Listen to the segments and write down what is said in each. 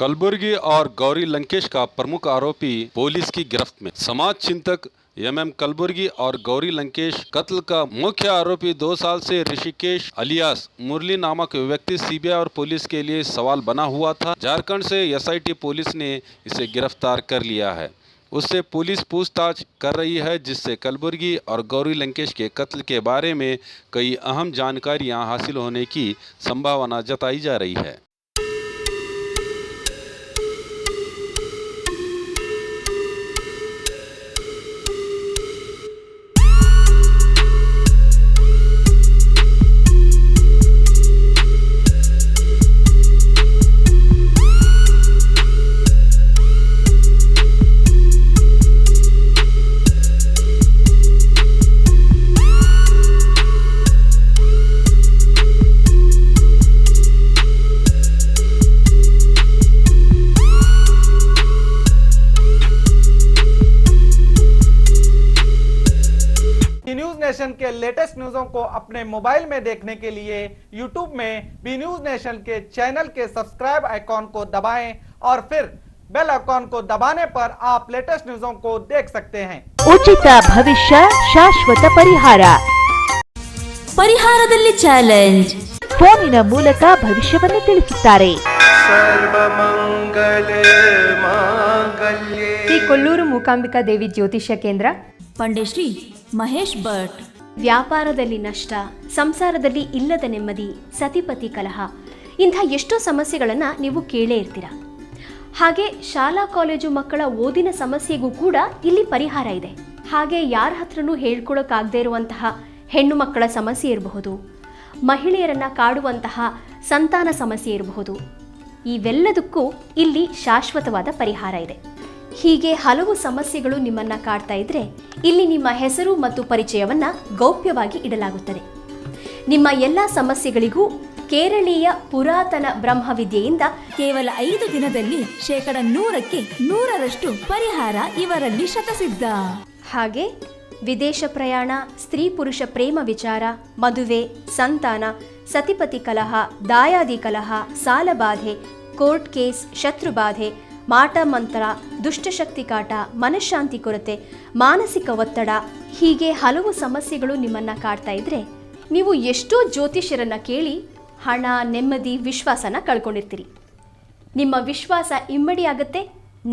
कलबुर्गी और गौरी लंकेश का प्रमुख आरोपी पुलिस की गिरफ्त में। समाज चिंतक एमएम कलबुर्गी और गौरी लंकेश कत्ल का मुख्य आरोपी 2 साल से ऋषिकेश अलियास मुरली नामक व्यक्ति सीबीआई और पुलिस के लिए सवाल बना हुआ था। झारखंड से एसआईटी पुलिस ने इसे गिरफ्तार कर लिया है। उससे पुलिस पूछताछ कर रही है, जिससे कलबुर्गी और गौरी लंकेश के कत्ल के बारे में कई अहम जानकारियां हासिल होने की संभावना जताई जा रही है। न्यूज नेशन के लेटेस्ट न्यूज़ों को अपने मोबाइल में देखने के लिए YouTube में बी न्यूज नेशन के चैनल के सब्सक्राइब आइकॉन को दबाएं और फिर बेल आइकॉन को दबाने पर आप लेटेस्ट न्यूज़ों को देख सकते हैं। ಉಚಿತ ಭವಿಷ್ಯ ಶಾಶ್ವತ ಪರಿಹಾರ ಪರಿಹಾರದಲ್ಲಿ ಚಾಲೆಂಜ್ ಫೋನಿನ ಮೂಲಕ ಭವಿಷ್ಯವನ್ನು ತಿಳಿಸುತ್ತಾರೆ। ಶ್ರೀ ಕೊಲ್ಲೂರು ಮೂಕಾಂಬಿಕಾ ದೇವಿ ಜ್ಯೋತಿಷ್ಯ ಕೇಂದ್ರ, ಪಂಡೇಶ್ರೀ ಮಹೇಶ್ ಭಟ್। ವ್ಯಾಪಾರದಲ್ಲಿ ನಷ್ಟ, ಸಂಸಾರದಲ್ಲಿ ಇಲ್ಲದ ನೆಮ್ಮದಿ, ಸತಿಪತಿ ಕಲಹ, ಇಂಥ ಎಷ್ಟೋ ಸಮಸ್ಯೆಗಳನ್ನು ನೀವು ಕೇಳೇ ಇರ್ತೀರ। ಹಾಗೆ ಶಾಲಾ ಕಾಲೇಜು ಮಕ್ಕಳ ಓದಿನ ಸಮಸ್ಯೆಗೂ ಕೂಡ ಇಲ್ಲಿ ಪರಿಹಾರ ಇದೆ। ಹಾಗೆ ಯಾರ ಹತ್ರನೂ ಹೇಳ್ಕೊಳಕ್ಕಾಗದೇ ಇರುವಂತಹ ಹೆಣ್ಣು ಮಕ್ಕಳ ಸಮಸ್ಯೆ ಇರಬಹುದು, ಮಹಿಳೆಯರನ್ನು ಕಾಡುವಂತಹ ಸಂತಾನ ಸಮಸ್ಯೆ ಇರಬಹುದು, ಇವೆಲ್ಲದಕ್ಕೂ ಇಲ್ಲಿ ಶಾಶ್ವತವಾದ ಪರಿಹಾರ ಇದೆ। ಹೀಗೆ ಹಲವು ಸಮಸ್ಯೆಗಳು ನಿಮ್ಮನ್ನು ಕಾಡ್ತಾ ಇದ್ರೆ ಇಲ್ಲಿ ನಿಮ್ಮ ಹೆಸರು ಮತ್ತು ಪರಿಚಯವನ್ನು ಗೌಪ್ಯವಾಗಿ ಇಡಲಾಗುತ್ತದೆ। ನಿಮ್ಮ ಎಲ್ಲ ಸಮಸ್ಯೆಗಳಿಗೂ ಕೇರಳೀಯ ಪುರಾತನ ಬ್ರಹ್ಮವಿದ್ಯೆಯಿಂದ ಕೇವಲ 5 ದಿನದಲ್ಲಿ 100% 100% ಪರಿಹಾರ ಇವರಲ್ಲಿ ಶತಸಿದ್ಧ। ಹಾಗೆ ವಿದೇಶ ಪ್ರಯಾಣ, ಸ್ತ್ರೀ ಪುರುಷ ಪ್ರೇಮ ವಿಚಾರ, ಮದುವೆ, ಸಂತಾನ, ಸತಿಪತಿ ಕಲಹ, ದಾಯಾದಿ ಕಲಹ, ಸಾಲಬಾಧೆ, ಕೋರ್ಟ್ ಕೇಸ್, ಶತ್ರುಬಾಧೆ, ಮಾಟ ಮಂತ್ರ, ದುಷ್ಟಶಕ್ತಿ ಕಾಟ, ಮನಃಶಾಂತಿ ಕೊರತೆ, ಮಾನಸಿಕ ಒತ್ತಡ, ಹೀಗೆ ಹಲವು ಸಮಸ್ಯೆಗಳು ನಿಮ್ಮನ್ನು ಕಾಡ್ತಾ ಇದ್ರೆ ನೀವು ಎಷ್ಟೋ ಜ್ಯೋತಿಷ್ಯರನ್ನು ಕೇಳಿ ಹಣ, ನೆಮ್ಮದಿ, ವಿಶ್ವಾಸನ ಕಳ್ಕೊಂಡಿರ್ತೀರಿ। ನಿಮ್ಮ ವಿಶ್ವಾಸ ಇಮ್ಮಡಿಯಾಗುತ್ತೆ,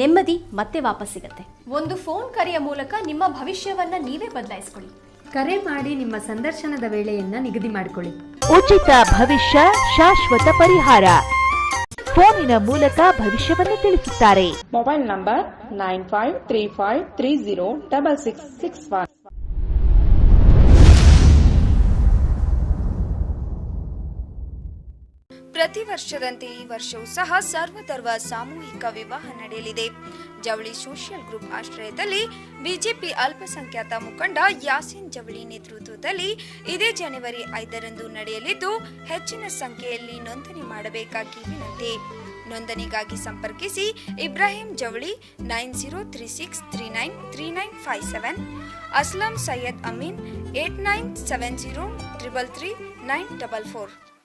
ನೆಮ್ಮದಿ ಮತ್ತೆ ವಾಪಸ್ ಸಿಗುತ್ತೆ। ಒಂದು ಫೋನ್ ಕರೆಯ ಮೂಲಕ ನಿಮ್ಮ ಭವಿಷ್ಯವನ್ನು ನೀವೇ ಬದಲಾಯಿಸ್ಕೊಳ್ಳಿ। ಕರೆ ಮಾಡಿ ನಿಮ್ಮ ಸಂದರ್ಶನದ ವೇಳೆಯನ್ನ ನಿಗದಿ ಮಾಡಿಕೊಳ್ಳಿ। ಉಚಿತ ಭವಿಷ್ಯ ಶಾಶ್ವತ ಪರಿಹಾರ ಫೋನಿನ ಮೂಲಕ ಭವಿಷ್ಯವನ್ನು ತಿಳಿಸುತ್ತಾರೆ। Mobile number 9535306661। ಪ್ರತಿ ವರ್ಷದಂತೆ ಈ ವರ್ಷವೂ ಸಹ ಸರ್ವಧರ್ಮ ಸಾಮೂಹಿಕ ವಿವಾಹ ನಡೆಯಲಿದೆ। ಜವಳಿ ಸೋಷಿಯಲ್ ಗ್ರೂಪ್ ಆಶ್ರಯದಲ್ಲಿ ಬಿಜೆಪಿ ಅಲ್ಪಸಂಖ್ಯಾತ ಮುಖಂಡ ಯಾಸೀನ್ ಜವಳಿ ನೇತೃತ್ವದಲ್ಲಿ ಇದೇ ಜನವರಿ 5ರಂದು ನಡೆಯಲಿದ್ದು, ಹೆಚ್ಚಿನ ಸಂಖ್ಯೆಯಲ್ಲಿ ನೋಂದಣಿ ಮಾಡಬೇಕಾಗಿ ವಿನಂತಿ। ನೋಂದಣಿಗಾಗಿ ಸಂಪರ್ಕಿಸಿ ಇಬ್ರಾಹಿಂ ಜವಳಿ 9036393957, ಅಸ್ಲಂ ಸೈಯದ್ ಅಮೀನ್ 8970333944।